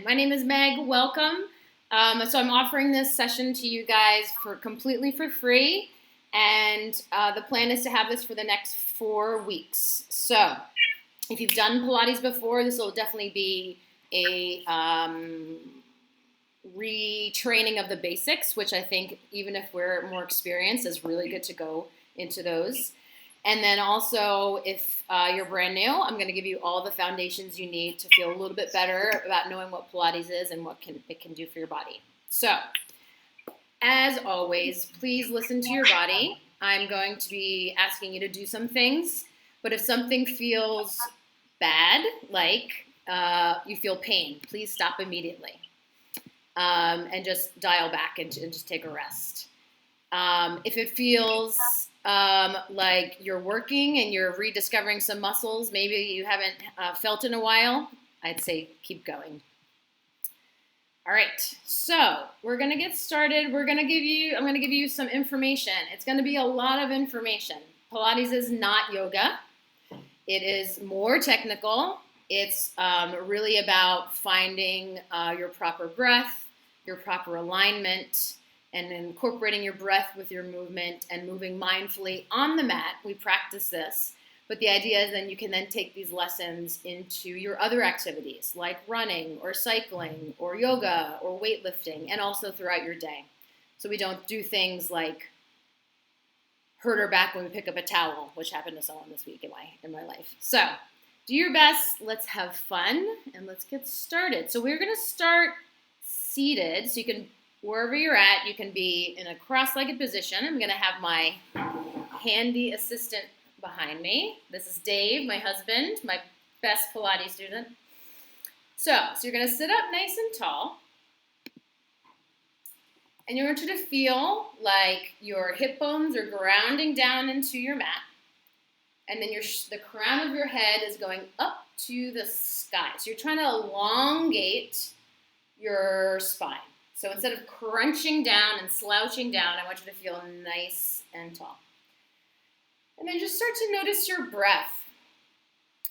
My name is Meg. Welcome. So I'm offering this session to you guys completely for free, and the plan is to have this for the next 4 weeks. So if you've done Pilates before, this will definitely be a retraining of the basics, which I think even if we're more experienced is really good to go into those. And then also, if you're brand new, I'm going to give you all the foundations you need to feel a little bit better about knowing what Pilates is and what it can do for your body. So, as always, please listen to your body. I'm going to be asking you to do some things, but if something feels bad, like you feel pain, please stop immediately and just dial back and just take a rest. If it feels like you're working and you're rediscovering some muscles maybe you haven't felt in a while, I'd say keep going. All right, so we're going to get started. I'm going to give you some information. It's going to be a lot of information. Pilates is not yoga. It is more technical. It's really about finding your proper breath, your proper alignment, and incorporating your breath with your movement and moving mindfully on the mat. We practice this, but the idea is then you can then take these lessons into your other activities like running or cycling or yoga or weightlifting, and also throughout your day. So we don't do things like hurt our back when we pick up a towel, which happened to someone this week in my life. So do your best, let's have fun, and let's get started. So we're going to start seated, so you can, wherever you're at, you can be in a cross-legged position. I'm going to have my handy assistant behind me. This is Dave, my husband, my best Pilates student. So you're going to sit up nice and tall. And you want you to feel like your hip bones are grounding down into your mat. And then the crown of your head is going up to the sky. So you're trying to elongate your spine. So instead of crunching down and slouching down, I want you to feel nice and tall. And then just start to notice your breath.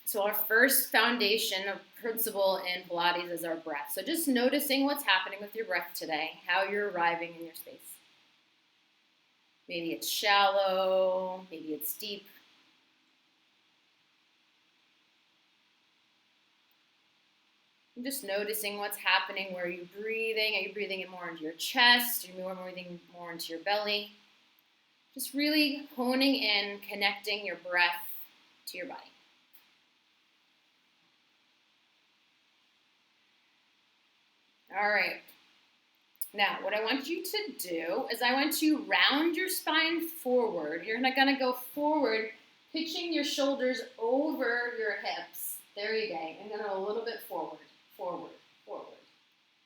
So our first foundation of principle in Pilates is our breath. So just noticing what's happening with your breath today, how you're arriving in your space. Maybe it's shallow, maybe it's deep. I'm just noticing what's happening. Where are you breathing? Are you breathing in more into your chest? Are you breathing more into your belly? Just really honing in, connecting your breath to your body. All right. Now, what I want you to do is I want you to round your spine forward. You're going to go forward, pitching your shoulders over your hips. There you go. And then a little bit forward. Forward,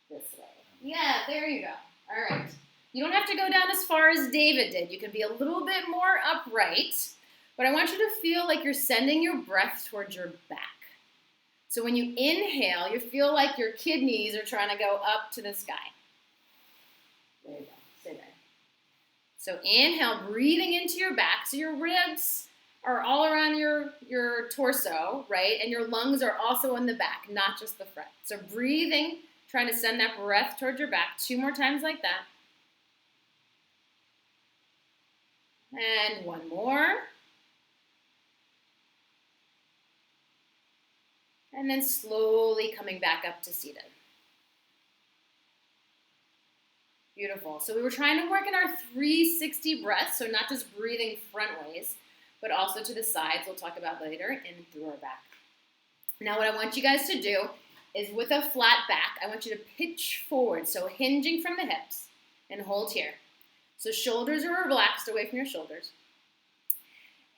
this way. Yeah, there you go. All right. You don't have to go down as far as David did. You can be a little bit more upright, but I want you to feel like you're sending your breath towards your back. So when you inhale, you feel like your kidneys are trying to go up to the sky. There you go. Stay there. So inhale, breathing into your back. So your ribs are all around your torso, right? And your lungs are also in the back, not just the front. So breathing, trying to send that breath towards your back. 2 more times like that. And 1 more. And then slowly coming back up to seated. Beautiful. So we were trying to work in our 360 breaths, so not just breathing front ways, but also to the sides, we'll talk about later, and through our back. Now what I want you guys to do is with a flat back, I want you to pitch forward, so hinging from the hips, and hold here. So shoulders are relaxed away from your shoulders.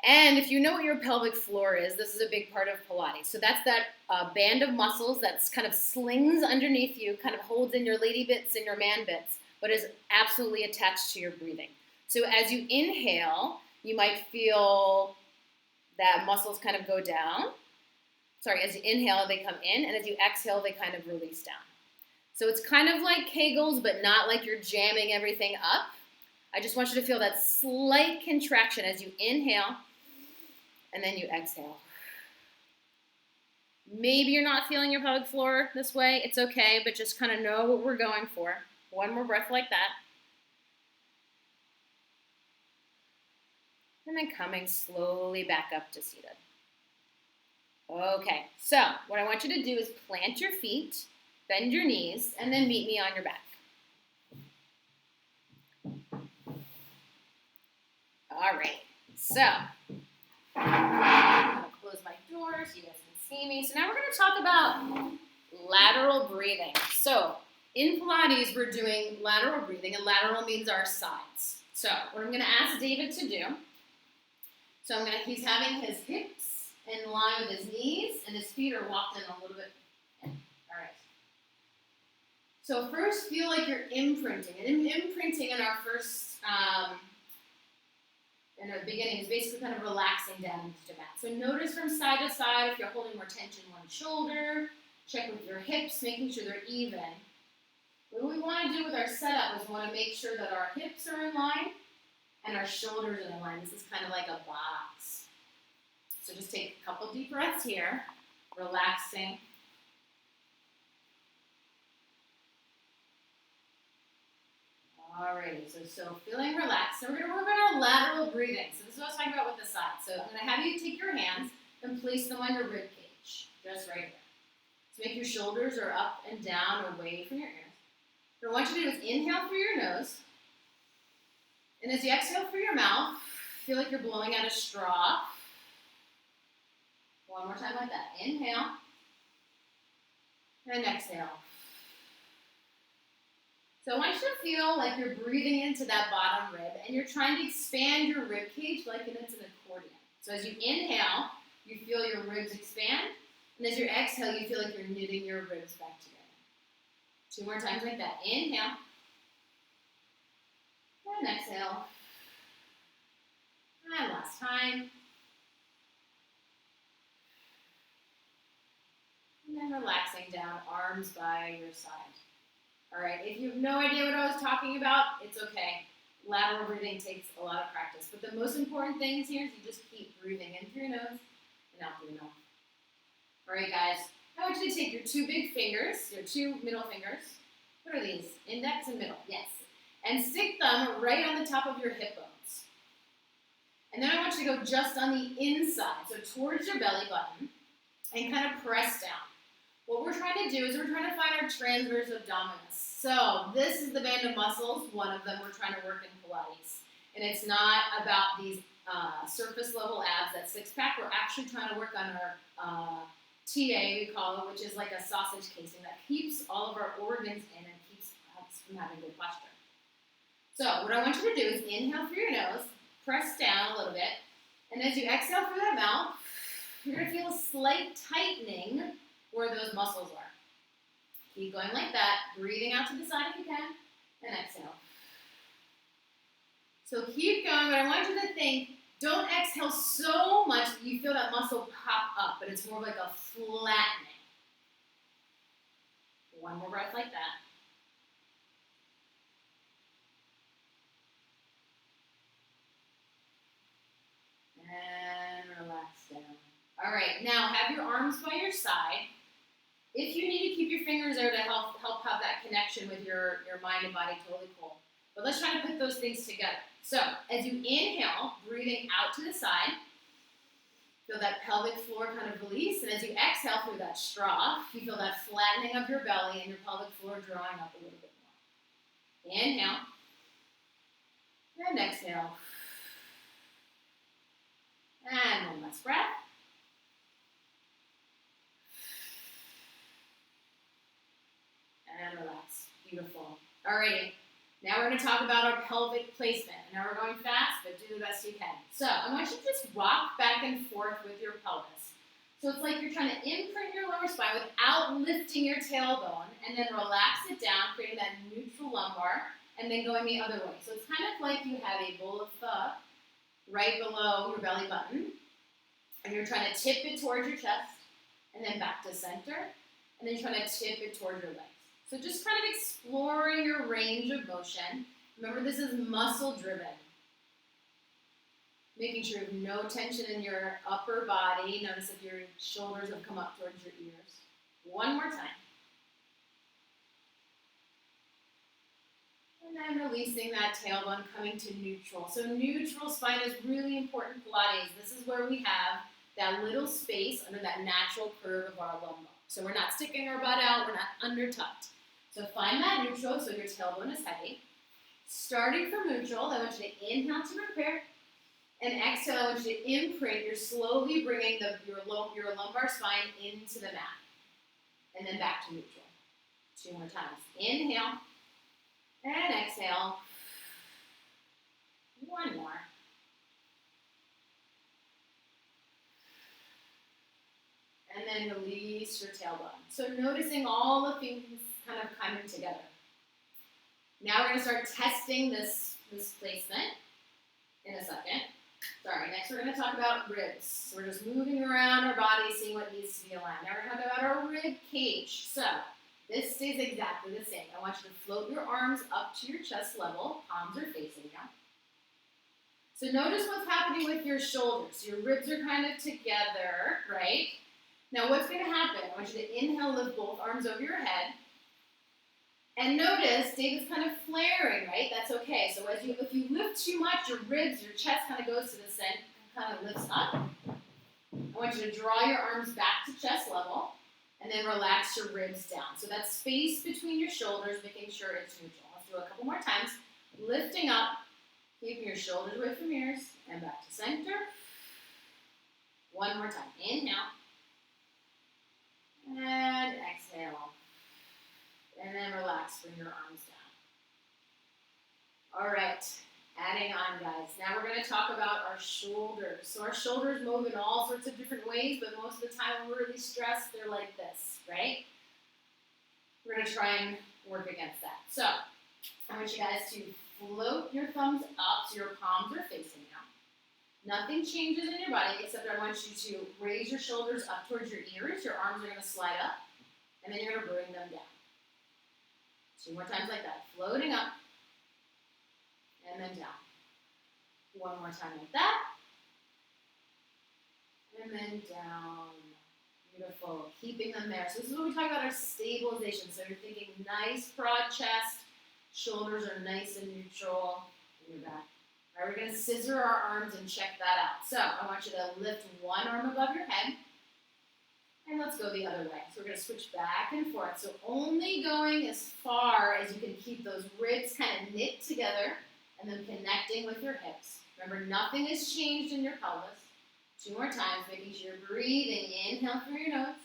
And if you know what your pelvic floor is, this is a big part of Pilates. So that's that band of muscles that's kind of slings underneath you, kind of holds in your lady bits and your man bits, but is absolutely attached to your breathing. So as you inhale, you might feel that muscles kind of go down. Sorry, as you inhale, they come in, and as you exhale, they kind of release down. So it's kind of like Kegels, but not like you're jamming everything up. I just want you to feel that slight contraction as you inhale, and then you exhale. Maybe you're not feeling your pelvic floor this way. It's okay, but just kind of know what we're going for. One more breath like that. And then coming slowly back up to seated. Okay, so what I want you to do is plant your feet, bend your knees, and then meet me on your back. All right, so I'm going to close my door so you guys can see me. So now we're going to talk about lateral breathing. So in Pilates, we're doing lateral breathing, and lateral means our sides. So what I'm going to ask David to do, he's having his hips in line with his knees, and his feet are walked in a little bit in. All right. So first, feel like you're imprinting. And imprinting in our first, in the beginning, is basically kind of relaxing down into the mat. So notice from side to side if you're holding more tension in one shoulder. Check with your hips, making sure they're even. What we want to do with our setup is we want to make sure that our hips are in line and our shoulders are in line. This is kind of like a box. So just take a couple deep breaths here, relaxing. Alrighty, so feeling relaxed. So we're going to work on our lateral breathing. So this is what I was talking about with the side. So I'm going to have you take your hands and place them on your rib cage, just right there. So make your shoulders are up and down, away from your ears. What I want you to do is inhale through your nose. And as you exhale through your mouth, feel like you're blowing out a straw. One more time like that. Inhale. And exhale. So I want you to feel like you're breathing into that bottom rib, and you're trying to expand your rib cage like it's an accordion. So as you inhale, you feel your ribs expand, and as you exhale, you feel like you're knitting your ribs back together. 2 more times like that. Inhale. And exhale. And last time. And then relaxing down, arms by your side. All right, if you have no idea what I was talking about, it's okay. Lateral breathing takes a lot of practice. But the most important thing here is you just keep breathing in through your nose and out through your mouth. All right, guys, I want you to take your 2 big fingers, your 2 middle fingers. What are these? Index and middle, yes. And stick them right on the top of your hip bones. And then I want you to go just on the inside, so towards your belly button, and kind of press down. What we're trying to do is we're trying to find our transverse abdominis. So this is the band of muscles, one of them we're trying to work in Pilates. And it's not about these surface level abs, that 6-pack. We're actually trying to work on our TA, we call it, which is like a sausage casing that keeps all of our organs in and keeps us from having good posture. So what I want you to do is inhale through your nose, press down a little bit, and as you exhale through that mouth, you're going to feel a slight tightening where those muscles are. Keep going like that, breathing out to the side if you can, and exhale. So keep going, but I want you to think, don't exhale so much that you feel that muscle pop up, but it's more like a flattening. 1 more breath like that. And relax down. All right, now have your arms by your side. If you need to keep your fingers there to help have that connection with your mind and body, totally cool. But let's try to put those things together. So as you inhale, breathing out to the side, feel that pelvic floor kind of release. And as you exhale through that straw, you feel that flattening of your belly and your pelvic floor drawing up a little bit more. Inhale. And exhale. And 1 last breath. And relax. Beautiful. Alrighty. Now we're going to talk about our pelvic placement. I know we're going fast, but do the best you can. So I want you to just rock back and forth with your pelvis. So it's like you're trying to imprint your lower spine without lifting your tailbone, and then relax it down, creating that neutral lumbar, and then going the other way. So it's kind of like you have a bowl of pho right below your belly button, and you're trying to tip it towards your chest, and then back to center, and then you're trying to tip it towards your legs. So just kind of exploring your range of motion. Remember, this is muscle driven. Making sure you have no tension in your upper body. Notice if your shoulders have come up towards your ears. One more time. And then releasing that tailbone, coming to neutral. So neutral spine is really important Pilates. This is where we have that little space under that natural curve of our lumbar. So we're not sticking our butt out, we're not under tucked. So find that neutral so your tailbone is heavy. Starting from neutral, I want you to inhale to prepare. And exhale, I want you to imprint. You're slowly bringing your lumbar spine into the mat. And then back to neutral. 2 more times. Inhale. And exhale. 1 more. And then release your tailbone. So noticing all the things kind of coming together. Now we're going to start testing this placement in a second. Sorry, next we're going to talk about ribs. So we're just moving around our body, seeing what needs to be aligned. Now we're going to talk about our rib cage. So this stays exactly the same. I want you to float your arms up to your chest level. Palms are facing you. So notice what's happening with your shoulders. Your ribs are kind of together, right? Now what's going to happen? I want you to inhale, lift both arms over your head. And notice David's kind of flaring, right? That's okay. So if you lift too much, your ribs, your chest kind of goes to the center, kind of lifts up. I want you to draw your arms back to chest level, and then relax your ribs down. So that space between your shoulders, making sure it's neutral. Let's do it a couple more times. Lifting up, keeping your shoulders away from ears, and back to center. 1 more time. Inhale. And exhale. And then relax, bring your arms down. All right, adding on, guys. Now we're going to talk about our shoulders. So our shoulders move in all sorts of different ways, but most of the time when we're really stressed, they're like this, right? We're going to try and work against that. So I want you guys to float your thumbs up so your palms are facing you. Nothing changes in your body except I want you to raise your shoulders up towards your ears. Your arms are going to slide up, and then you're going to bring them down. 2 more times like that. Floating up. And then down. 1 more time like that. And then down. Beautiful. Keeping them there. So this is what we talk about our stabilization. So you're thinking nice broad chest. Shoulders are nice and neutral. And you're back. All right, we're going to scissor our arms and check that out. So I want you to lift one arm above your head. And let's go the other way. So we're going to switch back and forth. So only going as far as you can keep those ribs kind of knit together and then connecting with your hips. Remember, nothing has changed in your pelvis. 2 more times, making sure you're breathing. Inhale through your nose.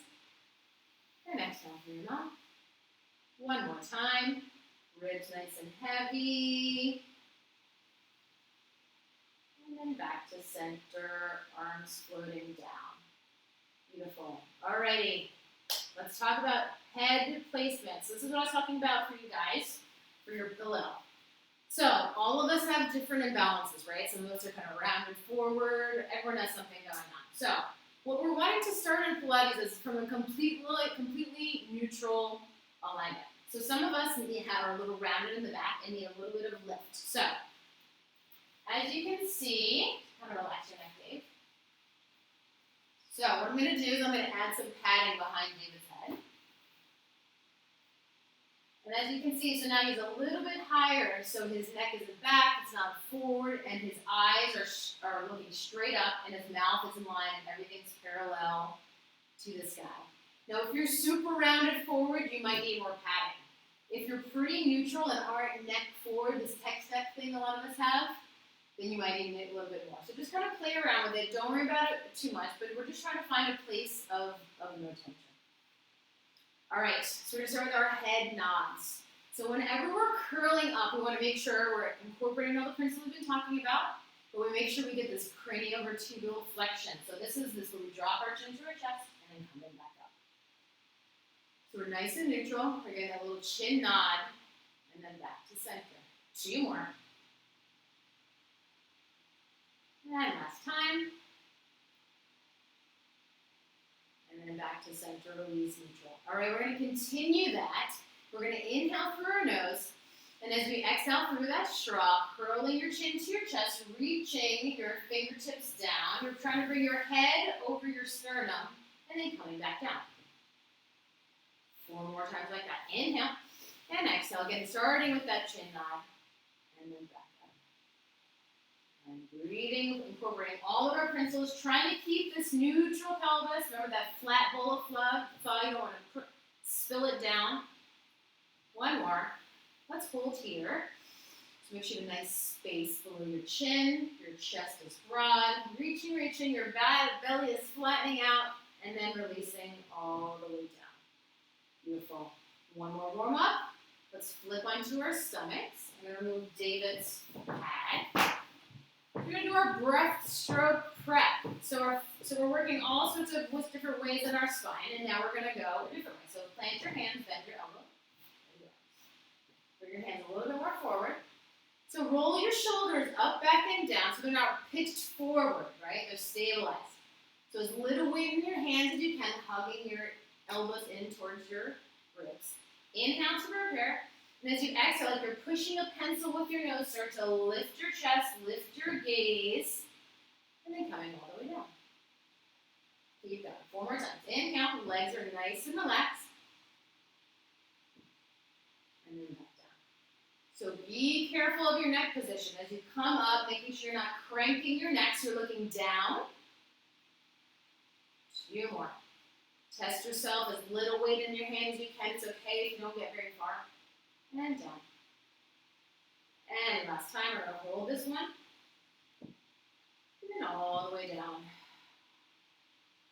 And exhale through your mouth. 1 more time. Ribs nice and heavy. And then back to center, arms floating down. Beautiful. Alrighty, let's talk about head placements. This is what I was talking about for you guys, for your pillow. So all of us have different imbalances, right? Some of us are kind of rounded forward. Everyone has something going on. So what we're wanting to start in Pilates is from a completely neutral alignment. So some of us are a little rounded in the back and need a little bit of lift. So as you can see, kind of relax your neck, Dave. So what I'm going to do is I'm going to add some padding behind David's head. And as you can see, so now he's a little bit higher, so his neck is back, it's not forward, and his eyes are looking straight up, and his mouth is in line, and everything's parallel to the sky. Now, if you're super rounded forward, you might need more padding. If you're pretty neutral and aren't neck forward, this tech step thing a lot of us have, then you might need a little bit more. So just kind of play around with it. Don't worry about it too much, but we're just trying to find a place of no tension. All right, so we're going to start with our head nods. So whenever we're curling up, we want to make sure we're incorporating all the principles we've been talking about, but we make sure we get this craniovertebral flexion. So this is where we drop our chin to our chest and then come in back up. So we're nice and neutral. We're getting a little chin nod and then back to center. 2 more. And last time. And then back to center, release, neutral. All right, we're going to continue that. We're going to inhale through our nose, And as we exhale through that straw, curling your chin to your chest, reaching your fingertips down. You're trying to bring your head over your sternum, and then coming back down. 4 more times like that. Inhale and exhale. Again, starting with that chin nod, and then back up. And breathing, incorporating all of our principles, trying to keep this neutral pelvis. Remember that flat bowl of thigh. You don't want to spill it down. 1 more. Let's hold here. So make sure you have a nice space below your chin. Your chest is broad. Reaching. Your belly is flattening out. And then releasing all the way down. Beautiful. 1 more warm up. Let's flip onto our stomachs. I'm going to remove David's pad. We're going to do our breaststroke prep. So we're working all sorts of different ways in our spine. And now we're going to go a different way. So plant your hands, bend your elbow. Bring your hands a little bit more forward. So roll your shoulders up, back, and down so they're not pitched forward, right? They're stabilized. So as little weight in your hands as you can, hugging your elbows in towards your ribs. Inhale to prepare. And as you exhale, like you're pushing a pencil with your nose, start to lift your chest, lift your gaze, and then coming all the way down. Keep going. 4 more times. Inhale, legs are nice and relaxed. And then back down. So be careful of your neck position. As you come up, making sure you're not cranking your neck, so you're looking down. 2 more. Test yourself, as little weight in your hands as you can. It's okay if you don't get very far. And down. And last time, we're going to hold this one. And then all the way down.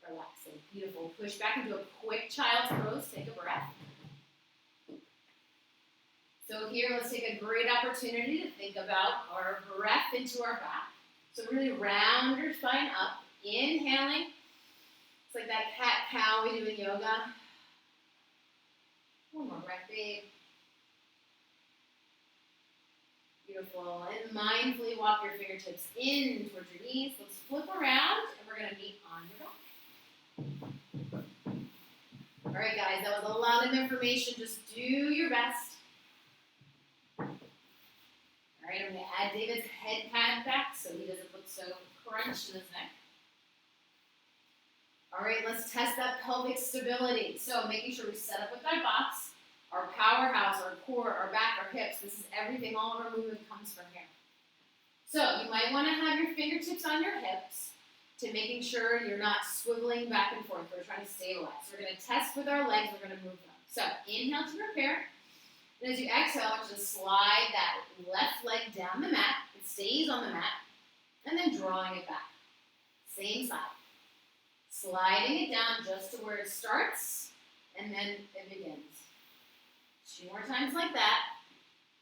Relaxing. Beautiful. Push back into a quick child's pose. Take a breath. So here, let's take a great opportunity to think about our breath into our back. So really round your spine up. Inhaling. It's like that cat-cow we do in yoga. 1 more breath, babe. Beautiful. And mindfully walk your fingertips in towards your knees. Let's flip around, and we're going to meet on your back. All right, guys, that was a lot of information. Just do your best. All right, I'm going to add David's head pad back so he doesn't look so crunched in his neck. All right, let's test that pelvic stability. So making sure we set up with our box, our powerhouse, our core, our back, our hips. This is everything. All of our movement comes from here. So you might want to have your fingertips on your hips to making sure you're not swiveling back and forth. We're trying to stabilize. So we're going to test with our legs. We're going to move them. So inhale to prepare. And as you exhale, I want you to slide that left leg down the mat. It stays on the mat. And then drawing it back. Same side. Sliding it down just to where it starts. And then it begins. 2 more times like that.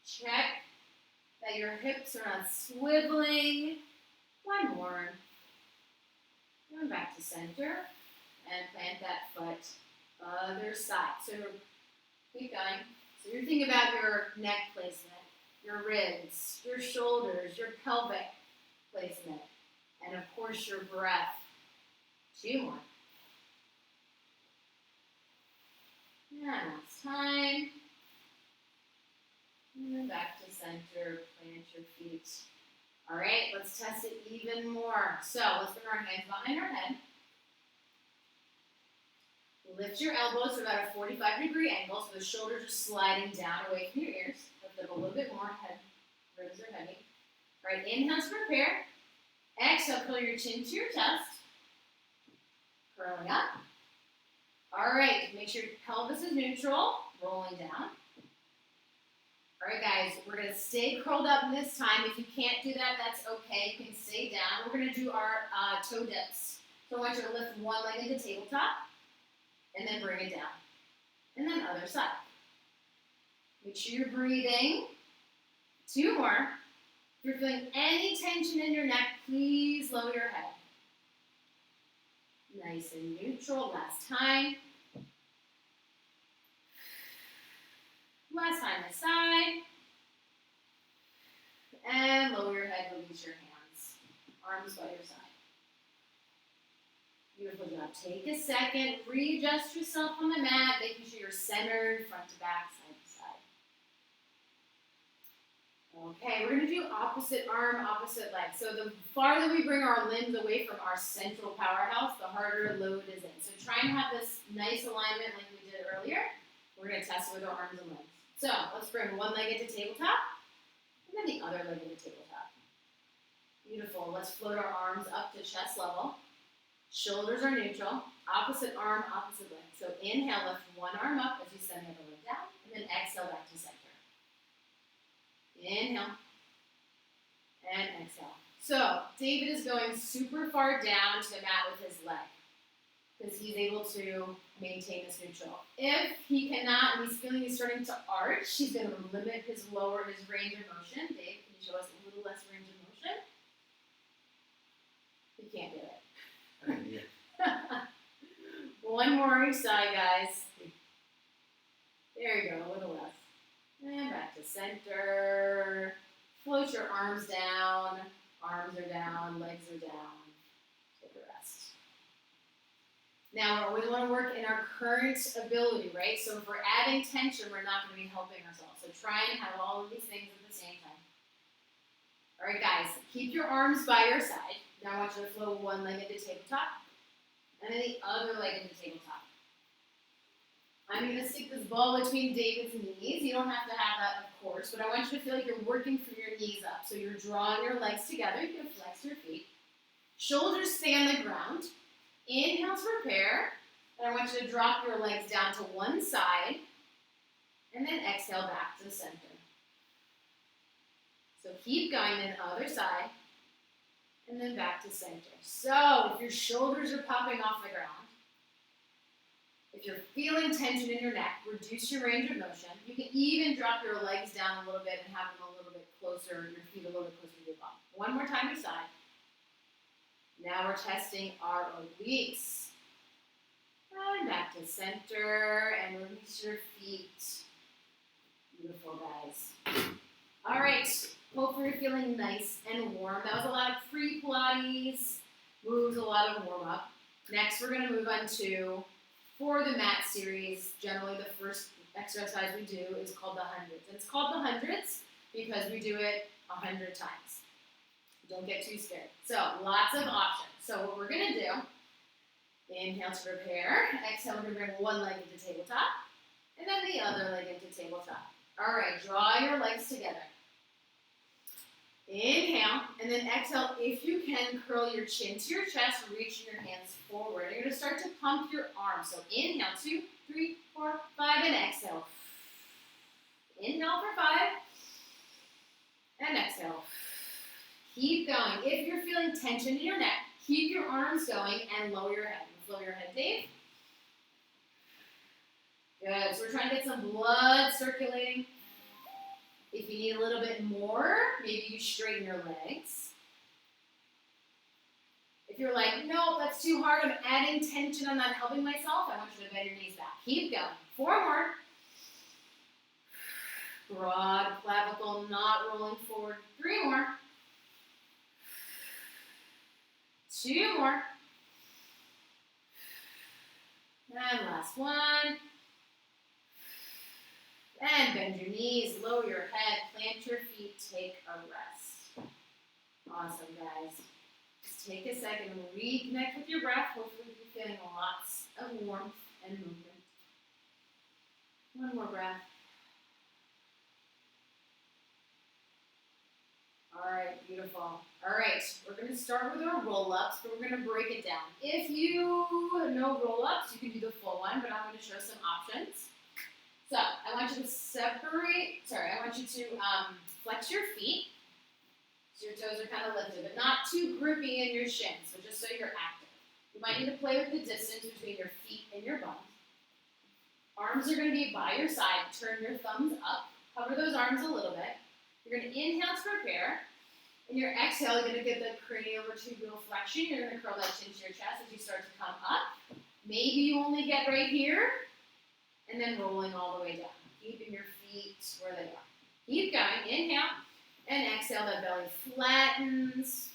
Check that your hips are not swiveling. 1 more. Going back to center. And plant that foot other side. So keep going. So you're thinking about your neck placement, your ribs, your shoulders, your pelvic placement, and of course your breath. 2 more. And last time. And then back to center, plant your feet. All right, let's test it even more. So let's bring our hands behind our head. Lift your elbows to about a 45-degree angle, so the shoulders are sliding down away from your ears. Lift up a little bit more, head, ribs are heavy. All right, inhale to prepare. Exhale, curl your chin to your chest. Curling up. All right, make sure your pelvis is neutral, rolling down. All right, guys, we're going to stay curled up this time. If you can't do that, that's okay. You can stay down. We're going to do our toe dips. So I want you to lift one leg into tabletop. And then bring it down. And then other side. Make sure you're breathing. 2 more. If you're feeling any tension in your neck, please lower your head. Nice and neutral. Last time. Last time this side. And lower your head, release your hands. Arms by your side. Beautiful job. Take a second, readjust yourself on the mat, making sure you're centered, front to back, side to Okay, we're going to do opposite arm, opposite leg. So the farther we bring our limbs away from our central powerhouse, the harder load is in. So try and have this nice alignment like we did earlier. We're going to test it with our arms and legs. So let's bring one leg into tabletop, and then the other leg into tabletop. Beautiful. Let's float our arms up to chest level. Shoulders are neutral. Opposite arm, opposite leg. So inhale, lift one arm up as you send the other leg down, and then exhale back to center. Inhale, and exhale. So David is going super far down to the mat with his leg because he's able to maintain this neutral. If he cannot, and he's feeling he's starting to arch, he's going to limit his range of motion. Dave, can you show us a little less range of motion? He can't do it. One more each side, guys. There you go, a little less. And back to center. Float your arms down. Arms are down, legs are down. Take a rest. Now, we always want to work in our current ability, right? So if we're adding tension, we're not going to be helping ourselves. So try and have all of these things at the same time. All right, guys, keep your arms by your side. Now I want you to float one leg into tabletop, and then the other leg into tabletop. I'm going to stick this ball between David's knees. You don't have to have that, of course, but I want you to feel like you're working from your knees up. So you're drawing your legs together. You can flex your feet. Shoulders stay on the ground. Inhale to prepare. And I want you to drop your legs down to one side, and then exhale back to the center. So keep going, then other side, and then back to center. So if your shoulders are popping off the ground, if you're feeling tension in your neck, reduce your range of motion. You can even drop your legs down a little bit and have them a little bit closer, your feet a little bit closer to your bum. One more time each side. Now we're testing our obliques. And back to center, and release your feet. Beautiful, guys. All right, hopefully you're feeling nice and warm. That was a lot of pre-Pilates moves, a lot of warm-up. Next, we're going to move on to, for the mat series, generally the first exercise we do is called the hundreds. And it's called the hundreds because we do it 100 times. Don't get too scared. So, lots of options. So what we're going to do, inhale to prepare. Exhale, we're going to bring one leg into tabletop, and then the other leg into tabletop. All right, draw your legs together. Inhale, and then exhale. If you can, curl your chin to your chest, reach your hands forward. You're going to start to pump your arms. So inhale, 2, 3, 4, 5, and exhale. Inhale for 5, and exhale. Keep going. If you're feeling tension in your neck, keep your arms going and lower your head. Lower your head, Dave. Good. So we're trying to get some blood circulating. If you need a little bit more, maybe you straighten your legs. If you're like, no, that's too hard, I'm adding tension, I'm not helping myself, I want you to bend your knees back. Keep going. 4 more. Broad clavicle, not rolling forward. 3 more. 2 more. And last one. And bend your knees, lower your head, plant your feet, take a rest. Awesome, guys. Just take a second and reconnect with your breath. Hopefully you're feeling lots of warmth and movement. One more breath. All right, beautiful. All right, we're going to start with our roll-ups, but we're going to break it down. If you know roll-ups, you can do the full one, but I'm going to show some options. So I want you to flex your feet. So your toes are kind of lifted, but not too grippy in your shins, so just so you're active. You might need to play with the distance between your feet and your bum. Arms are going to be by your side. Turn your thumbs up. Cover those arms a little bit. You're going to inhale to prepare. And your exhale, you're going to get the craniovertebral flexion. You're going to curl that chin to your chest as you start to come up. Maybe you only get right here. And then rolling all the way down. Keeping your feet where they are. Keep going. Inhale. And exhale, that belly flattens.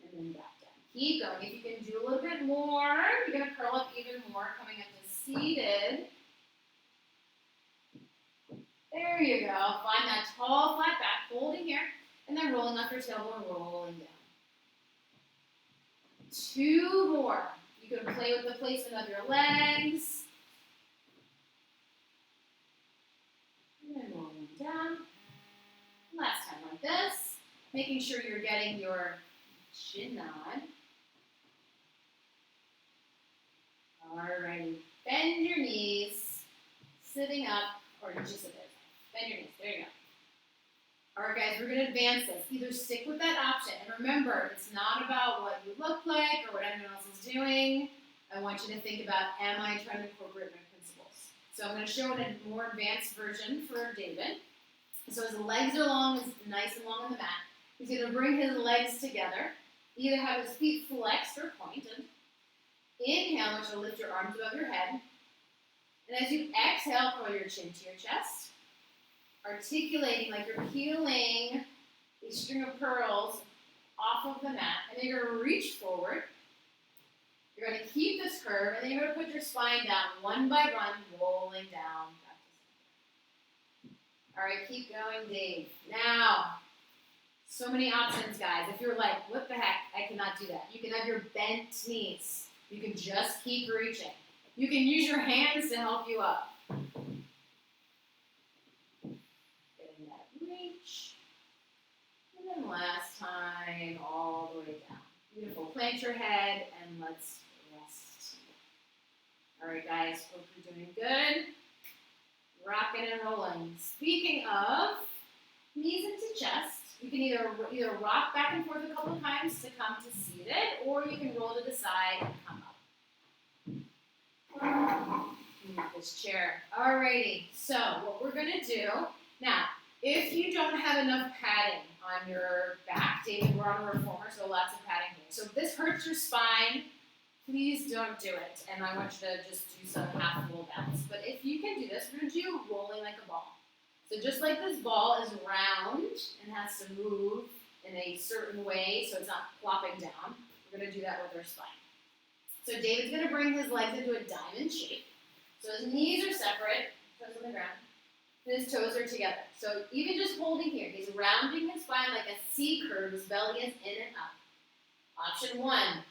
And then back down. Keep going. If you can do a little bit more, you're going to curl up even more, coming up to seated. There you go. Find that tall, flat back, holding here, and then rolling off your tailbone, rolling down. 2 more. You can play with the placement of your legs. And then rolling down. Last time like this. Making sure you're getting your chin nod. Alrighty. Bend your knees. Sitting up, or just a bit. Bend your knees. There you go. Alright guys, we're going to advance this. Either stick with that option, and remember, it's not about what you look like or what anyone else is doing. I want you to think about, am I trying to incorporate my principles? So I'm going to show a more advanced version for David. So his legs are long, is nice and long on the mat. He's going to bring his legs together. Either have his feet flexed or pointed. Inhale, which will lift your arms above your head. And as you exhale, curl your chin to your chest. Articulating like you're peeling a string of pearls off of the mat. And then you're going to reach forward. You're going to keep this curve, and then you're going to put your spine down one by one, rolling down. All right, keep going, Dave. Now, so many options, guys. If you're like, what the heck, I cannot do that. You can have your bent knees. You can just keep reaching. You can use your hands to help you up. Getting that reach. And then last time, all the way down. Beautiful. Plant your head, and let's rest. All right, guys, hope you're doing good. Rocking and rolling. Speaking of knees into chest, you can either rock back and forth a couple of times to come to seated, or you can roll to the side and come up. Move this chair. Alrighty, so what we're going to do, now, if you don't have enough padding on your back, David, we're on a reformer, so lots of padding here. So if this hurts your spine, please don't do it. And I want you to just do some half full bounce. But if you can do this, we're going to do rolling like a ball. So just like this ball is round and has to move in a certain way so it's not plopping down, we're going to do that with our spine. So David's going to bring his legs into a diamond shape. So his knees are separate, toes on the ground, and his toes are together. So even just holding here, he's rounding his spine like a C curve, his belly is in and up. Option 1,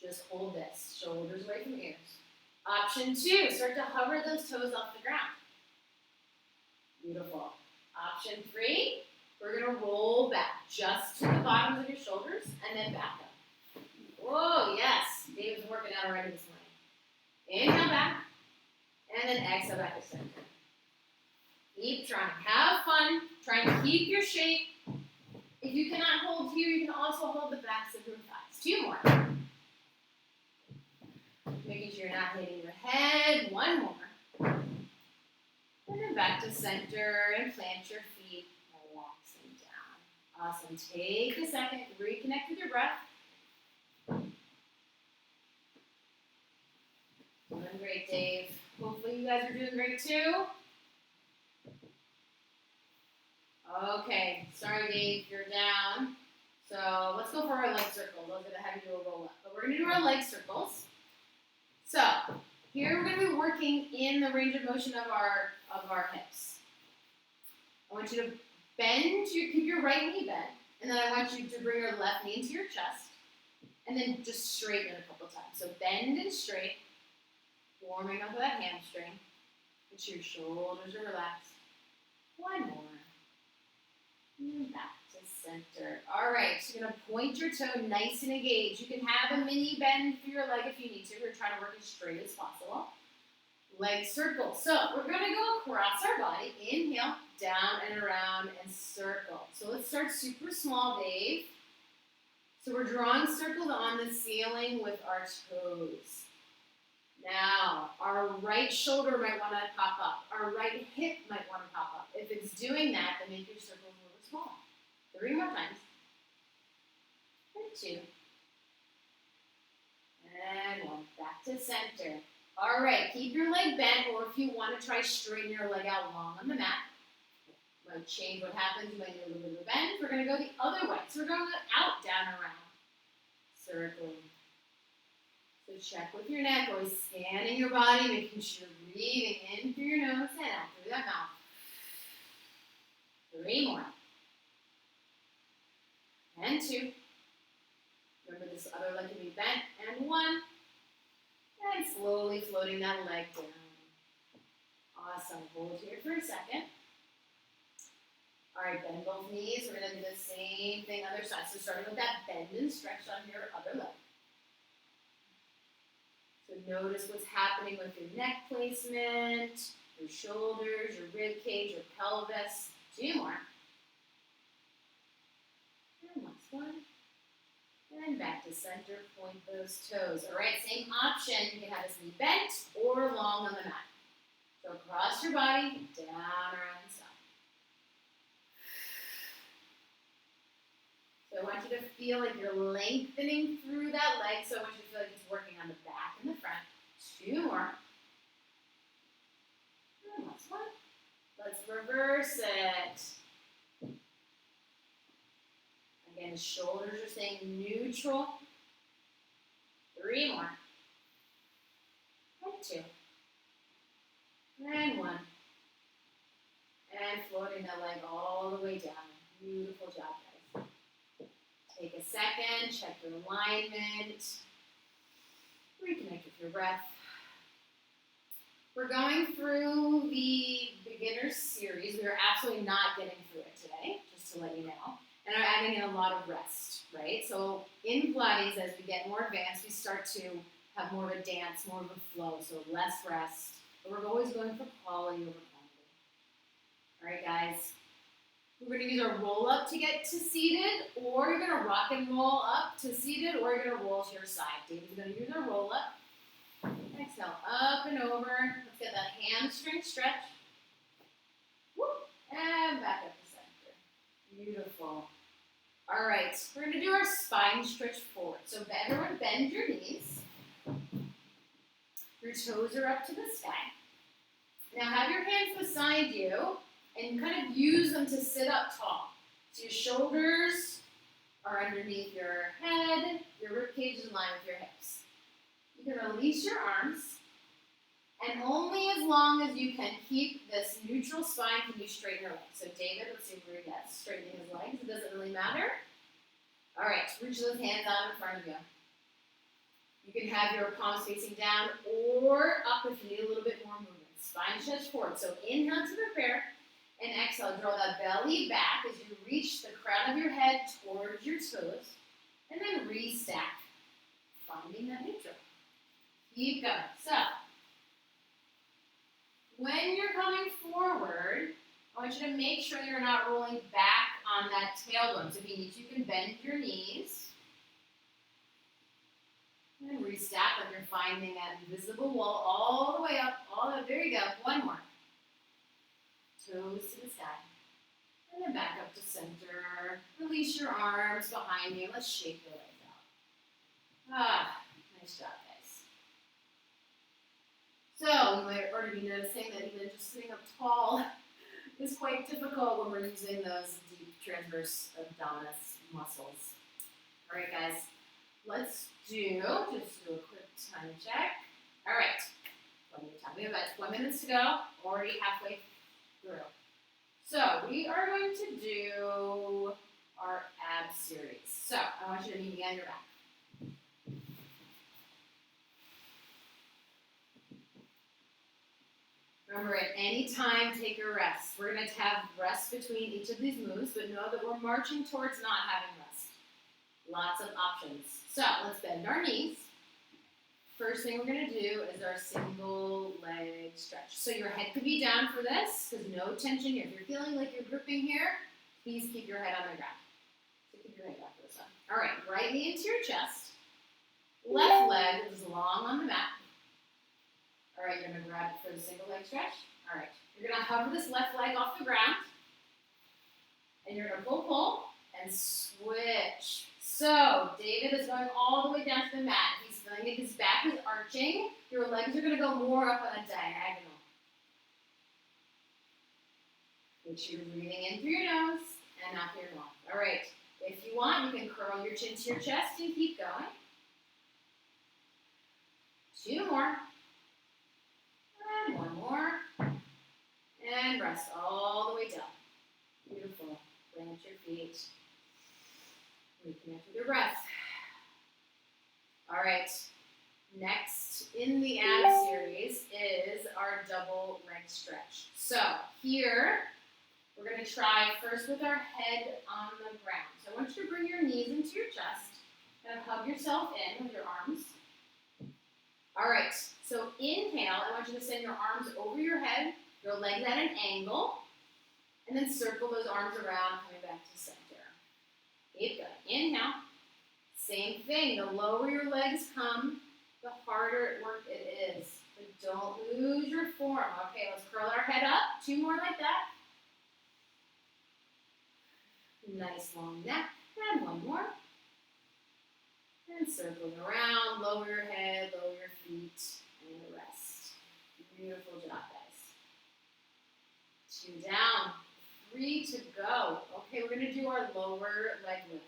just hold this, shoulders away from ears. Option 2, start to hover those toes off the ground. Beautiful. Option 3, we're going to roll back just to the bottoms of your shoulders and then back up. Whoa, yes. David's working out already this morning. Inhale back, and then exhale back to center. Keep trying. Have fun. Try and keep your shape. If you cannot hold here, you can also hold the backs of your thighs. 2 more. Making sure you're not hitting your head. 1 more. And then back to center and plant your feet, relaxing down. Awesome. Take a second, reconnect with your breath. Doing great, Dave. Hopefully you guys are doing great too. Okay, sorry Dave, you're down. So let's go for our leg circles. I was going to have you do a roll up, but we're going to do our leg circles. So here we're going to be working in the range of motion of our hips. I want you to keep your right knee bent, and then I want you to bring your left knee into your chest, and then just straighten it a couple times. So bend and straight, warming up with that hamstring. Make sure your shoulders are relaxed. 1 more. And back to center. All right, so you're going to point your toe nice and engaged. You can have a mini bend for your leg if you need to. We're trying to work as straight as possible. Leg circle. So we're going to go across our body. Inhale, down and around and circle. So let's start super small, Dave. So we're drawing circles on the ceiling with our toes. Now, our right shoulder might want to pop up. Our right hip might want to pop up. If it's doing that, then make your circles a little small. 3 more times. And 2. And 1. Back to center. All right, keep your leg bent, or if you want to try straighten your leg out long on the mat. Might change what happens. You might need a little bit of a bend. We're going to go the other way. So we're going out, down, around. Circling. So check with your neck, always scanning your body, making sure you're breathing in through your nose and out through that mouth. 3 more. And 2. Remember, this other leg can be bent. And 1. And slowly floating that leg down. Awesome. Hold here for a second. All right, bend both knees. We're going to do the same thing other side. So starting with that bend and stretch on your other leg. So notice what's happening with your neck placement, your shoulders, your rib cage, your pelvis. 2 more. And last one. And back to center, point those toes. All right, same option. You can have this knee bent or long on the mat. So across your body, down, around, and side. So I want you to feel like you're lengthening through that leg. So I want you to feel like it's working on the back and the front. 2 more. And last one. Let's reverse it. Again, shoulders are staying neutral. 3 more. And 2. And 1. And floating that leg all the way down. Beautiful job, guys. Take a second, check your alignment. Reconnect with your breath. We're going through the beginner series. We are absolutely not getting through it today, just to let you know. And I'm adding in a lot of rest, right? So in Pilates, as we get more advanced, we start to have more of a dance, more of a flow, so less rest. But we're always going for quality over quantity. All right, guys. We're going to use our roll up to get to seated, or you're going to rock and roll up to seated, or you're going to roll to your side. David's going to use our roll up. Exhale, up and over. Let's get that hamstring stretch. Whoop, and back up to center. Beautiful. All right, we're going to do our spine stretch forward. So everyone bend your knees. Your toes are up to the sky. Now have your hands beside you and kind of use them to sit up tall. So your shoulders are underneath your head, your rib cage is in line with your hips. You can release your arms, and only as long as you can keep this neutral spine can you straighten your legs. So David, let's see where he gets straightening his legs. It doesn't really matter. All right, reach those hands out in front of you. You can have your palms facing down or up if you need a little bit more movement. Spine stretch forward. So inhale to prepare, and exhale. Draw that belly back as you reach the crown of your head towards your toes, and then restack, finding that neutral. Keep going. So, when you're coming forward, I want you to make sure you're not rolling back on that tailbone. So if you need to, you can bend your knees. And restack like you're finding that invisible wall all the way up, all the way. There you go. 1 more. Toes to the sky. And then back up to center. Release your arms behind you. Let's shake the legs out. Nice job, guys. So you might already be noticing that even just sitting up tall is quite difficult when we're using those deep transverse abdominis muscles. All right, guys. Let's do a quick time check. All right. Plenty of time. We have about 20 minutes to go. Already halfway through. So we are going to do our ab series. So I want you to meet me on your back. Remember, at any time, take a rest. We're going to have rest between each of these moves, but know that we're marching towards not having rest. Lots of options. So let's bend our knees. First thing we're going to do is our single leg stretch. So your head could be down for this, because no tension here. If you're feeling like you're gripping here, please keep your head on the ground. So keep your head back for this one. All right, right knee into your chest. Left leg is long on the mat. All right, you're going to grab it for the single leg stretch. All right, you're going to hover this left leg off the ground. And you're going to pull, and switch. So David is going all the way down to the mat. He's feeling like his back is arching. Your legs are going to go more up on a diagonal. Make sure you're breathing in through your nose and out through your mouth. All right, if you want, you can curl your chin to your chest and keep going. 2 more. And 1 more. And rest all the way down. Beautiful. plant your feet. Reconnect with your breath. All right. Next in the ab series is our double leg stretch. So here, we're going to try first with our head on the ground. So I want you to bring your knees into your chest and hug yourself in with your arms. All right, so inhale, I want you to send your arms over your head, your legs at an angle, and then circle those arms around, coming back to center. Keep going. Inhale. Same thing. The lower your legs come, the harder work it is. But don't lose your form. Okay, let's curl our head up. 2 more like that. Nice long neck. And 1 more. And circling around. Lower your head, lower your feet, and rest. Beautiful job, guys. 2 down. 3 to go. Okay, we're going to do our lower leg lift.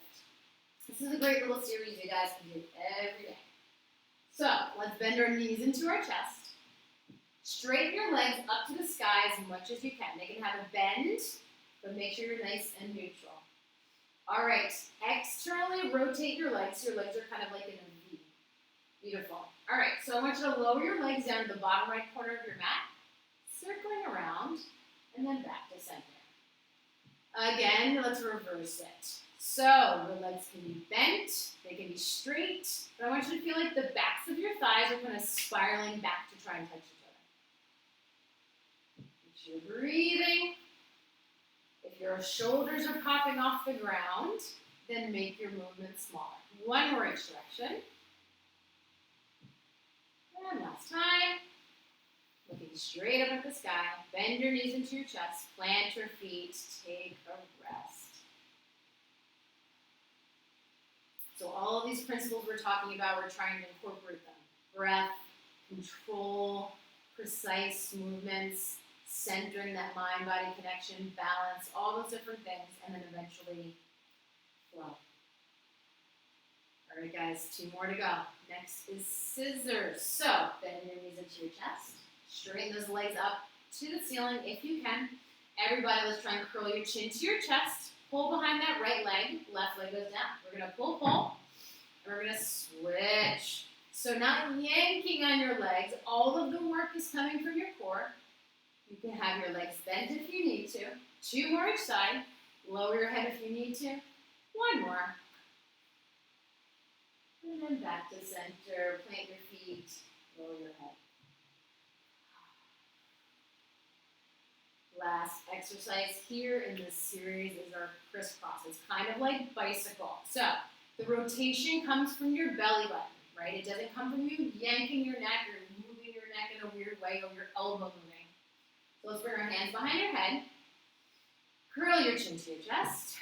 This is a great little series you guys can do every day. So, let's bend our knees into our chest. Straighten your legs up to the sky as much as you can. They can have a bend, but make sure you're nice and neutral. All right, externally rotate your legs so your legs are kind of like in a V. Beautiful. All right, so I want you to lower your legs down to the bottom right corner of your mat, circling around, and then back to center. Again, let's reverse it. So, your legs can be bent, they can be straight, but I want you to feel like the backs of your thighs are kind of spiraling back to try and touch each other. Make sure you're breathing. If your shoulders are popping off the ground, then make your movement smaller. 1 more each direction. And last time. Looking straight up at the sky. Bend your knees into your chest. Plant your feet. Take a rest. So all of these principles we're talking about, we're trying to incorporate them. Breath, control, precise movements, centering that mind-body connection, balance, all those different things, and then eventually flow. All right, guys, 2 more to go. Next is scissors. So bend your knees into your chest. Straighten those legs up to the ceiling if you can. Everybody, let's try and curl your chin to your chest. Pull behind that right leg. Left leg goes down. We're going to pull, and we're going to switch. So not yanking on your legs. All of the work is coming from your core. You can have your legs bent if you need to. 2 more each side. Lower your head if you need to. 1 more. And then back to center. Plant your feet. Lower your head. Last exercise here in this series is our crisscross. It's kind of like bicycle. So the rotation comes from your belly button, right? It doesn't come from you yanking your neck or moving your neck in a weird way or your elbow moving. So let's bring our hands behind your head. Curl your chin to your chest.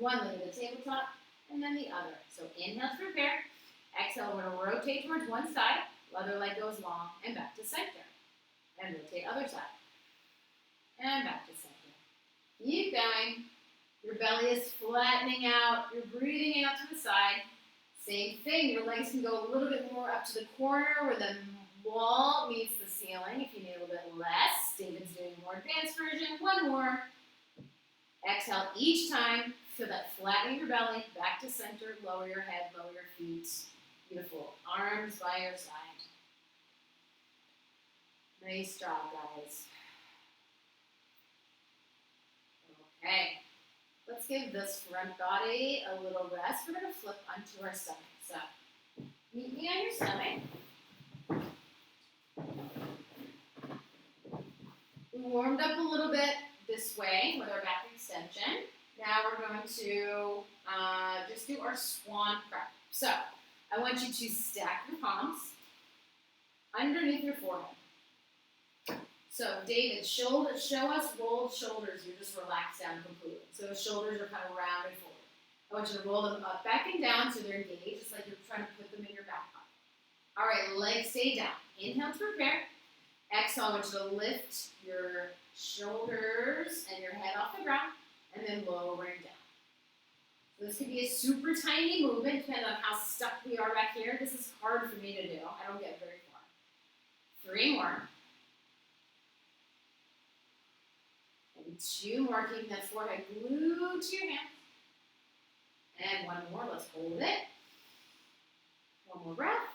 1 leg to the tabletop and then the other. So inhale to prepare. Exhale, we're going to rotate towards one side. Other leg goes long and back to center. And rotate other side. And back to center. Keep going. Your belly is flattening out. You're breathing out to the side. Same thing. Your legs can go a little bit more up to the corner where the wall meets the ceiling. If you need a little bit less, David's doing a more advanced version. 1 more. Exhale each time. Feel that flattening your belly. Back to center. Lower your head. Lower your feet. Beautiful. Arms by your side. Nice job, guys. Okay, let's give this front body a little rest. We're going to flip onto our stomach. So, meet me on your stomach. We warmed up a little bit this way with our back extension. Now we're going to just do our swan prep. So, I want you to stack your palms underneath your forehead. So, David, show us rolled shoulders. You're just relaxed down completely. So, the shoulders are kind of rounded forward. I want you to roll them up, back, and down so they're engaged. It's like you're trying to put them in your back pocket. All right, legs stay down. Inhale to prepare. Exhale, I want you to lift your shoulders and your head off the ground, and then lowering down. So this could be a super tiny movement, depending on how stuck we are back here. This is hard for me to do. I don't get very far. 3 more. And 2 more, keeping that forehead glued to your hands. And 1 more, let's hold it. 1 more breath.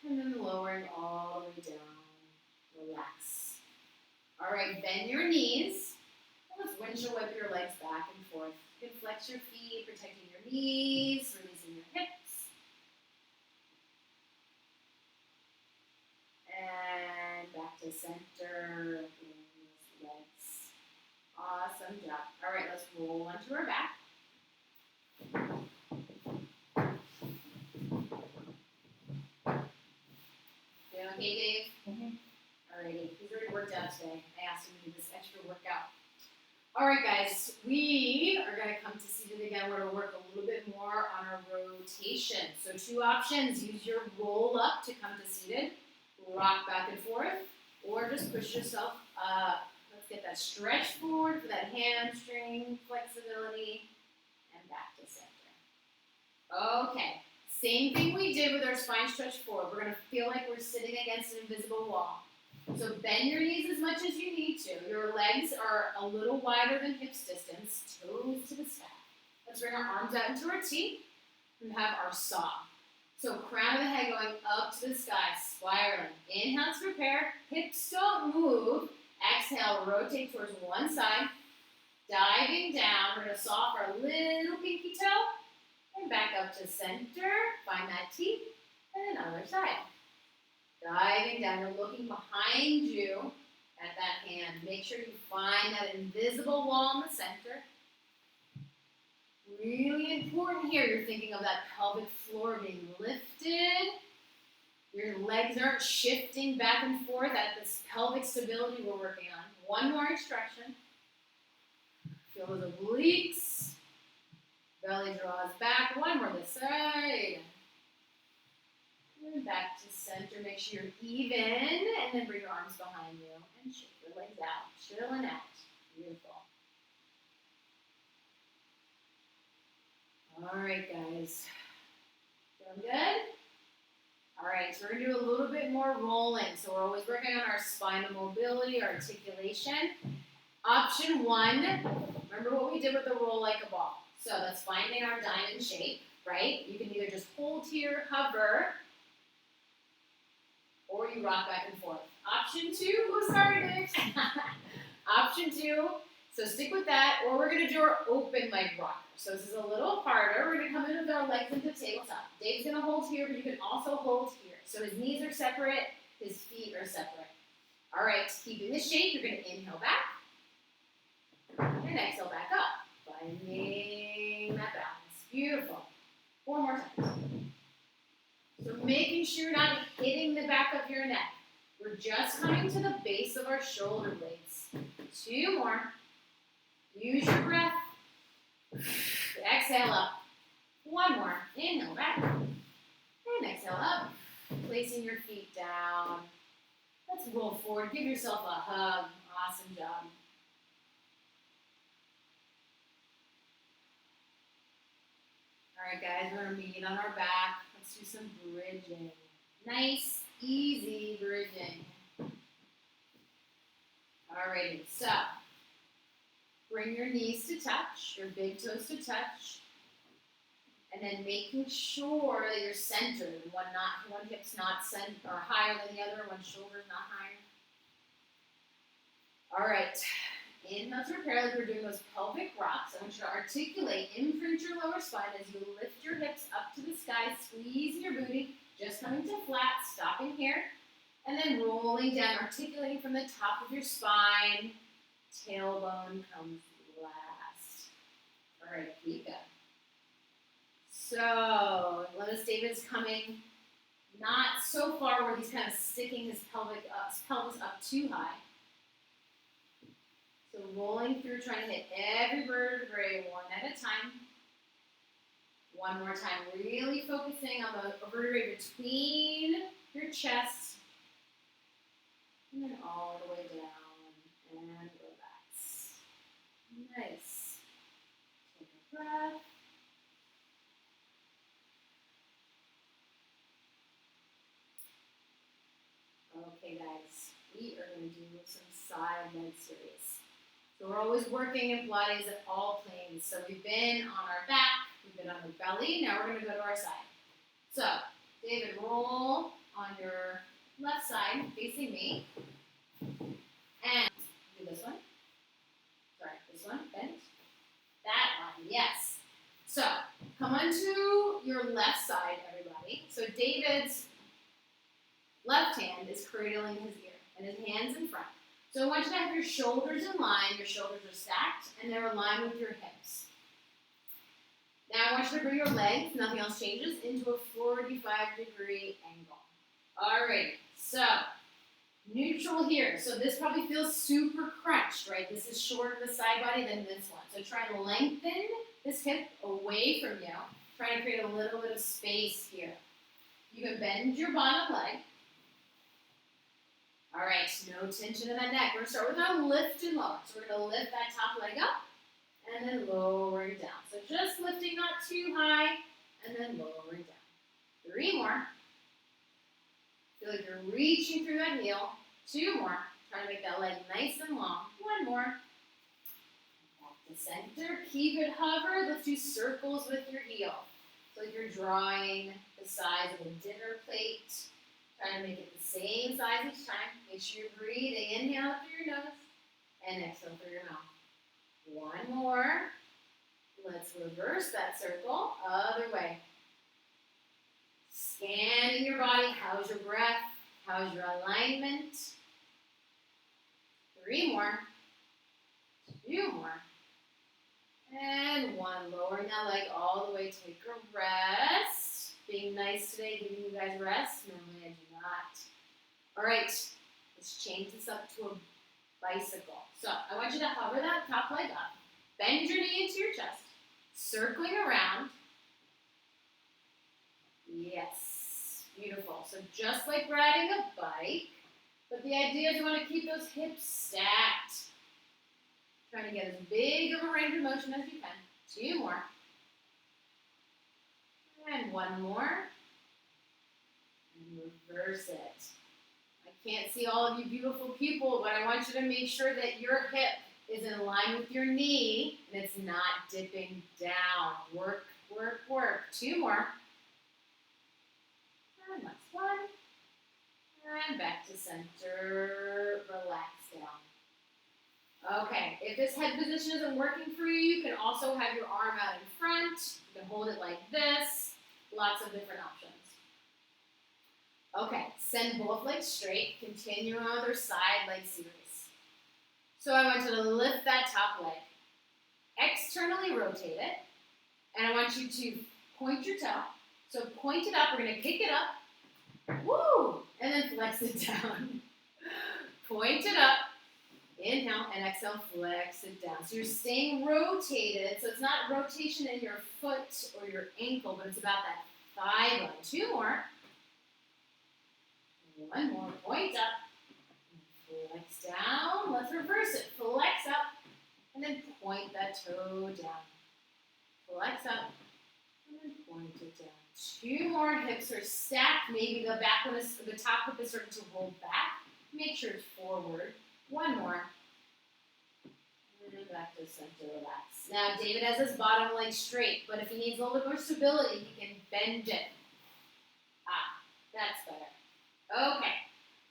And then lowering all the way down. Relax. All right, bend your knees. Let's windshield wipe your legs back and forth. You can flex your feet, protecting your knees, releasing your hips. And back to center. Legs. Awesome job. All right, let's roll onto our back. Doing okay, Dave? Mm-hmm. Alrighty, he's already worked out today. I asked him to do this extra workout. Alright guys, we are going to come to seated again. We're going to work a little bit more on our rotation. So 2 options. Use your roll up to come to seated. Rock back and forth. Or just push yourself up. Let's get that stretch forward for that hamstring flexibility. And back to center. Okay. Same thing we did with our spine stretch forward. We're going to feel like we're sitting against an invisible wall. So bend your knees as much as you need to. Your legs are a little wider than hips distance, toes to the sky. Let's bring our arms out into our T and have our saw. So crown of the head going up to the sky, spiraling. Inhale to prepare. Hips don't move. Exhale, rotate towards one side. Diving down, we're going to saw for a little pinky toe. And back up to center. Find that T. And then other side. Diving down, you're looking behind you at that hand. Make sure you find that invisible wall in the center. Really important here, you're thinking of that pelvic floor being lifted. Your legs aren't shifting back and forth at this pelvic stability we're working on. 1 more instruction. Feel those obliques. Belly draws back. 1 more this side. And back to center. Make sure you're even. And then bring your arms behind you. And shake your legs out. Chilling out. Beautiful. All right, guys. Feeling good? All right, so we're going to do a little bit more rolling. So we're always working on our spinal mobility, articulation. Option 1, remember what we did with the roll like a ball. So that's finding our diamond shape, right? You can either just hold here, hover, or you rock back and forth. Option 2, oh, sorry, Dave. Option 2, so stick with that, or we're going to do our open leg rocker. So this is a little harder. We're going to come in with our legs into tabletop. Dave's going to hold here, but you can also hold here. So his knees are separate, his feet are separate. All right, keeping this shape, you're going to inhale back, and exhale back up. Finding that balance. Beautiful. 4 more times. So making sure you're not hitting the back of your neck. We're just coming to the base of our shoulder blades. 2 more. Use your breath. Exhale up. 1 more. Inhale back. And exhale up. Placing your feet down. Let's roll forward. Give yourself a hug. Awesome job. All right, guys, we're going to meet on our back. Let's do some bridging. Nice, easy bridging. All righty, so bring your knees to touch, your big toes to touch, and then making sure that you're centered. One hip's not centered or higher than the other, one shoulder's not higher. All right. Inhale to prepare like we're doing those pelvic rocks. I want you to articulate in front of your lower spine as you lift your hips up to the sky, squeezing your booty, just coming to flat, stopping here, and then rolling down, articulating from the top of your spine. Tailbone comes last. All right, keep going. So notice David's coming not so far where he's kind of sticking his pelvis up too high. So rolling through, trying to hit every vertebrae 1 at a time. 1 more time, really focusing on the vertebrae between your chest. And then all the way down and relax. Nice. Take a breath. Okay, guys, we are going to do some side leg series. So we're always working in Pilates at all planes. So we've been on our back, we've been on our belly, now we're going to go to our side. So, David, roll on your left side, facing me. And do this one. Sorry, this one, bend. That one, yes. So, come onto your left side, everybody. So David's left hand is cradling his ear, and his hand's in front. So I want you to have your shoulders in line, your shoulders are stacked, and they're aligned with your hips. Now I want you to bring your legs, nothing else changes, into a 45-degree angle. Alright, so neutral here. So this probably feels super crunched, right? This is shorter the side body than this one. So try to lengthen this hip away from you. Try to create a little bit of space here. You can bend your bottom leg. All right, no tension in that neck. We're going to start with our lift and lower. So we're going to lift that top leg up and then lowering down. So just lifting not too high and then lowering down. 3 more. Feel like you're reaching through that heel. 2 more. Try to make that leg nice and long. 1 more. Back to center. Keep it hover. Let's do circles with your heel. So you're drawing the size of a dinner plate. Try to make it the same size each time. Make sure you're breathing. Inhale through your nose and exhale through your mouth. 1 more. Let's reverse that circle. Other way. Scanning your body. How's your breath? How's your alignment? 3 more. 2 more. And 1. Lowering that leg all the way. Take a rest. Being nice today, giving you guys rest. Normally I do not. All right. Let's change this up to a bicycle. So I want you to hover that top leg up. Bend your knee into your chest. Circling around. Yes. Beautiful. So just like riding a bike, but the idea is you want to keep those hips stacked. Trying to get as big of a range of motion as you can. 2 more. And 1 more. And reverse it. I can't see all of you beautiful people, but I want you to make sure that your hip is in line with your knee and it's not dipping down. Work, work, work. 2 more. And last 1. And back to center. Relax down. Okay, if this head position isn't working for you, you can also have your arm out in front. You can hold it like this. Lots of different options. Okay, send both legs straight. Continue on other side leg series. So I want you to lift that top leg. Externally rotate it. And I want you to point your toe. So point it up. We're going to kick it up. Woo! And then flex it down. Point it up. Inhale and exhale, flex it down. So you're staying rotated. So it's not rotation in your foot or your ankle, but it's about that thigh bone. 2 more. 1 more. Point up. Flex down. Let's reverse it. Flex up. And then point that toe down. Flex up. And then point it down. 2 more. Hips are stacked. Maybe the top hip is starting to roll back. Make sure it's forward. 1 more. And then back to center, relax. Now, David has his bottom leg straight, but if he needs a little bit more stability, he can bend it. That's better. Okay.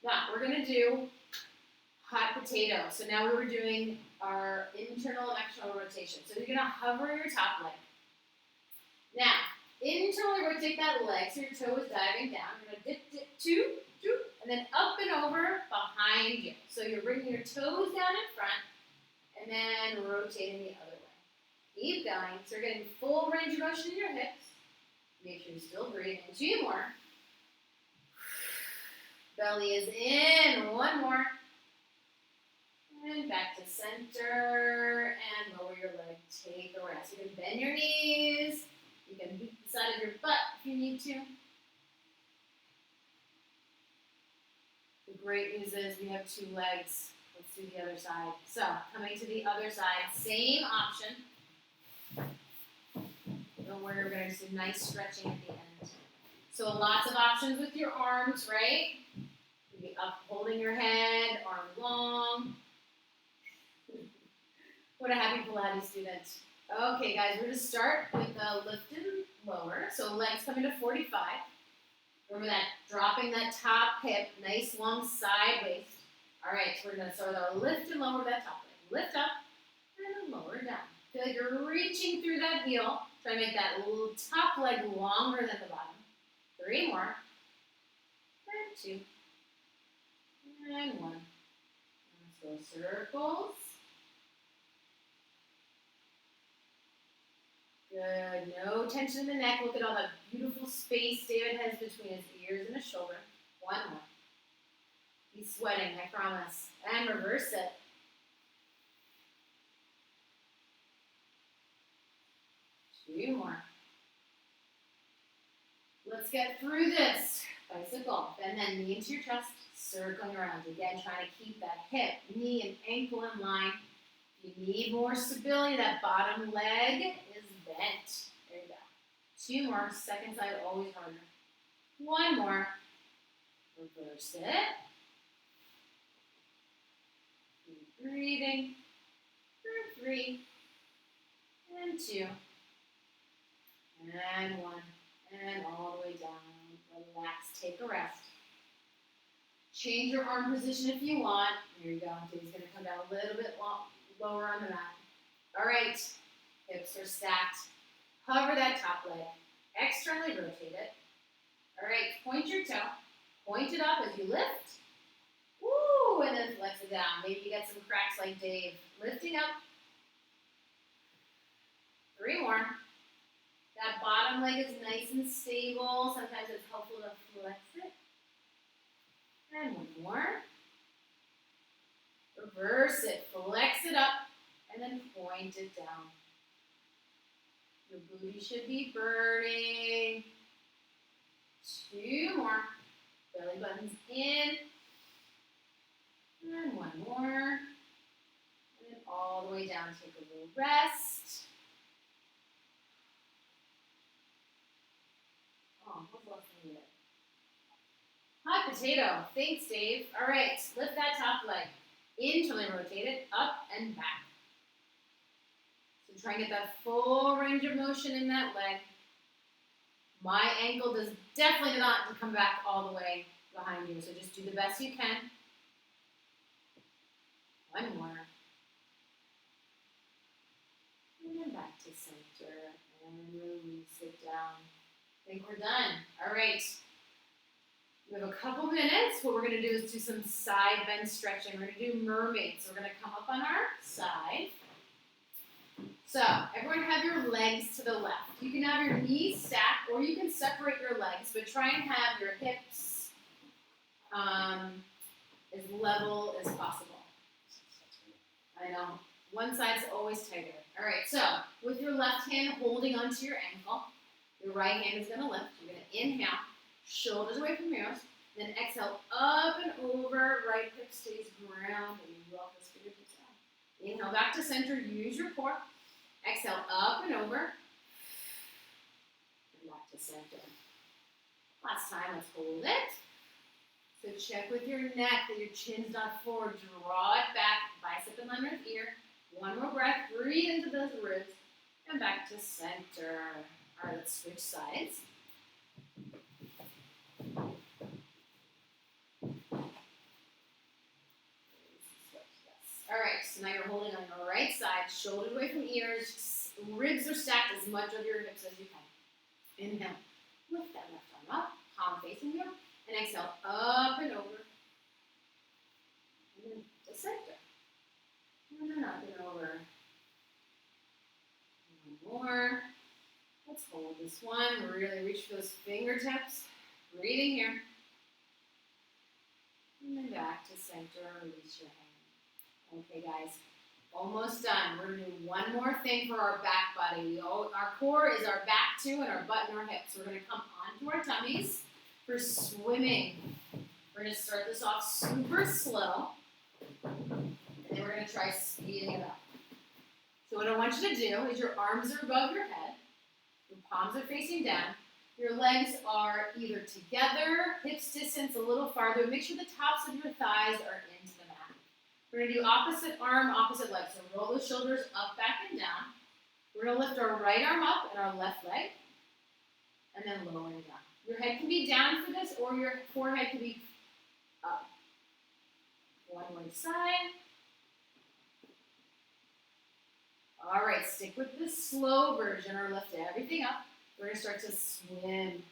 Now, we're going to do hot potato. So now we were doing our internal and external rotation. So you're going to hover your top leg. Now, internally rotate that leg so your toe is diving down. You're going to dip, dip, 2, and then up and over behind you. So you're bringing your toes down in front and then rotating the other way. Keep going. So you're getting full range of motion in your hips. Make sure you're still breathing. 2 more. Belly is in. 1 more. And back to center and lower your leg. Take a rest. You can bend your knees. You can beat the side of your butt if you need to. The great news is we have 2 legs. Let's do the other side. So, coming to the other side, same option. Don't worry, we're going to do nice stretching at the end. So, lots of options with your arms, right? You can be up holding your head, arm long. What a happy Pilates student. Okay, guys, we're going to start with the lift and lower. So legs coming to 45. Remember that, dropping that top hip, nice long side waist. All right, so we're going to start with our lift and lower that top leg. Lift up and then lower down. Feel like you're reaching through that heel. Try to make that top leg longer than the bottom. 3 more. And 2. And 1. Let's go circles. Good. No tension in the neck. Look at all that beautiful space David has between his ears and his shoulder. 1 more. He's sweating, I promise. And reverse it. 2 more. Let's get through this. Bicycle. Bend that knee into your chest. Circling around. Again, trying to keep that hip, knee, and ankle in line. If you need more stability, that bottom leg is bent. There you go. 2 more. Second side, always harder. 1 more. Reverse it. Keep breathing. For 3. And 2. And 1. And all the way down. Relax. Take a rest. Change your arm position if you want. Here you go. He's going to come down a little bit lower on the mat. All right. Hips are stacked. Hover that top leg. Externally rotate it. All right. Point your toe. Point it up as you lift. Woo! And then flex it down. Maybe you get some cracks like Dave. Lifting up. 3 more. That bottom leg is nice and stable. Sometimes it's helpful to flex it. And 1 more. Reverse it. Flex it up. And then point it down. Your booty should be burning. 2 more. Belly button's in. And 1 more. And then all the way down. Take a little rest. Oh, what's the last thing you did? Hot potato. Thanks, Dave. All right, lift that top leg. Internally rotate it, up and back. So try and get that full range of motion in that leg. My ankle does definitely not come back all the way behind you, so just do the best you can. 1 more. And then back to center, and release it down. I think we're done. All right. We have a couple minutes. What we're going to do is do some side bend stretching. We're going to do mermaids. So we're going to come up on our side. So everyone have your legs to the left. You can have your knees stacked or you can separate your legs, but try and have your hips as level as possible. I know. One side's always tighter. All right, so with your left hand holding onto your ankle, your right hand is going to lift. You're going to inhale. Shoulders away from yours. Then exhale up and over. Right hip stays grounded. You rock those fingertips down. Inhale back to center. Use your core. Exhale up and over. And back to center. Last time, let's hold it. So check with your neck that your chin's not forward. Draw it back. Bicep in line with ear. 1 more breath. Breathe into those ribs. And back to center. All right, let's switch sides. All right, so now you're holding on your right side, shoulders away from ears, ribs are stacked as much of your hips as you can. Inhale, lift that left arm up, palm facing you, and exhale up and over, and then to center. And then up and over. 1 more. Let's hold this one. Really reach for those fingertips. Breathing here. And then back to center. Release your hand. Okay, guys. Almost done. We're going to do one more thing for our back body. Our core is our back too and our butt and our hips. We're going to come onto our tummies for swimming. We're going to start this off super slow. And then we're going to try speeding it up. So what I want you to do is your arms are above your head. Your palms are facing down. Your legs are either together, hips distance a little farther. Make sure the tops of your thighs are into the mat. We're going to do opposite arm, opposite leg. So roll the shoulders up, back, and down. We're going to lift our right arm up and our left leg, and then lowering down. Your head can be down for this, or your forehead can be up. One more side. All right, stick with the slow version, or lift everything up. We're going to start to swim.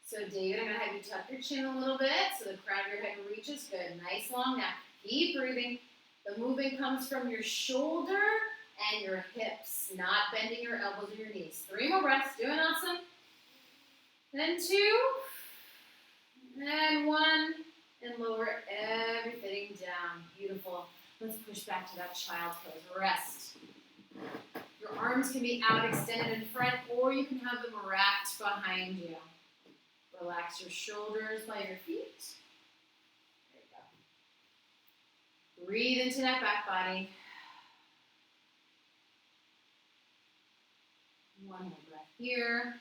So David, I'm going to have you tuck your chin a little bit so the crown of your head reaches. Good, nice long neck. Keep breathing. The movement comes from your shoulder and your hips, not bending your elbows or your knees. 3 more breaths, doing awesome. Then 2, and 1, and lower everything down. Beautiful. Let's push back to that child's pose. Rest. Your arms can be out extended in front, or you can have them wrapped behind you. Relax your shoulders by your feet. There you go. Breathe into that back body. One more breath here.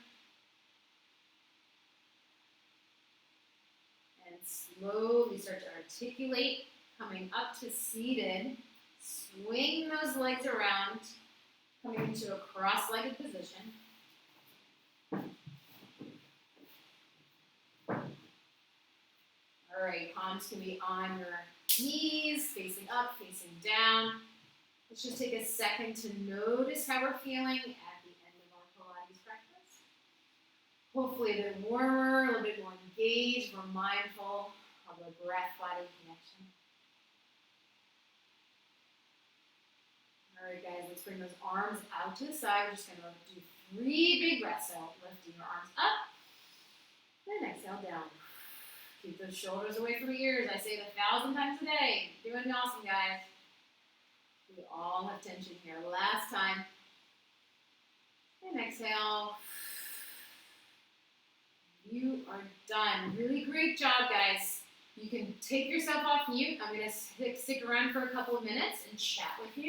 And slowly start to articulate, coming up to seated. Swing those legs around, coming into a cross-legged position. All right, palms can be on your knees, facing up, facing down. Let's just take a second to notice how we're feeling at the end of our Pilates practice. Hopefully a bit warmer, a little bit more engaged, more mindful of the breath-body connection. All right, guys, let's bring those arms out to the side. We're just going to do 3 big breaths. So lifting your arms up, then exhale down. Keep those shoulders away from your ears. I say it 1,000 times a day. Doing awesome, guys. We all have tension here. Last time. And exhale. You are done. Really great job, guys. You can take yourself off mute. I'm going to stick around for a couple of minutes and chat with you.